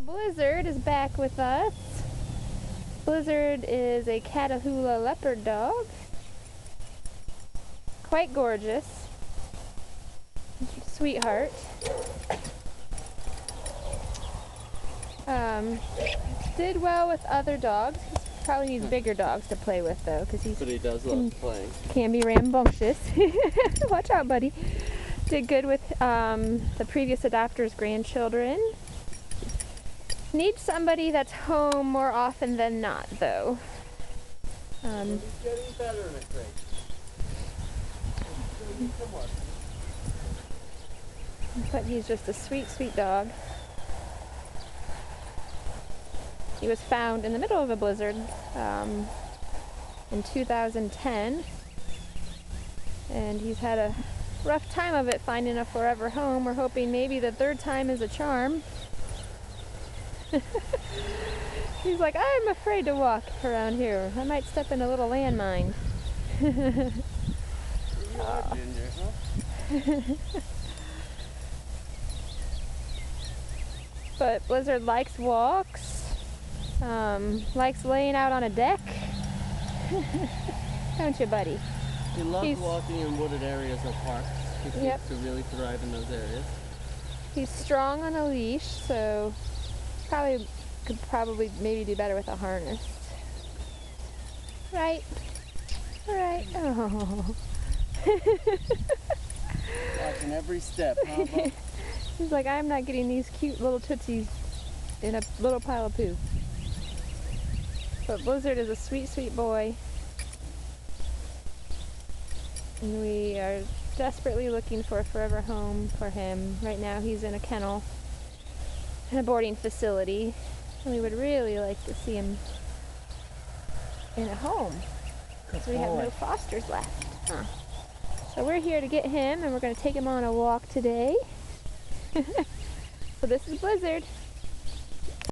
Blizzard is back with us. Blizzard is a Catahoula leopard dog. Quite gorgeous. Sweetheart. Did well with other dogs. He probably needs bigger dogs to play with though, because But he does love playing. Can be rambunctious. Watch out, buddy. Did good with the previous adopter's grandchildren. Needs somebody that's home more often than not, though. He's getting better in a crate. But he's just a sweet, sweet dog. He was found in the middle of a blizzard in 2010, and he's had a rough time of it finding a forever home. We're hoping maybe the third time is a charm. He's like, I'm afraid to walk around here. I might step in a little landmine. You are Ginger, huh? But Blizzard likes walks, likes laying out on a deck. Don't you, buddy? He loves walking in wooded areas or parks. He seems to really thrive in those areas. He's strong on a leash, so could probably maybe do better with a harness. Right? Right. Oh. Watching every step, huh, Bob? He's like, I'm not getting these cute little tootsies in a little pile of poo. But Blizzard is a sweet, sweet boy. And we are desperately looking for a forever home for him. Right now he's in a kennel in a boarding facility. And we would really like to see him in a home. Because we have no fosters left. Huh. So we're here to get him, and we're going to take him on a walk today. So this is Blizzard.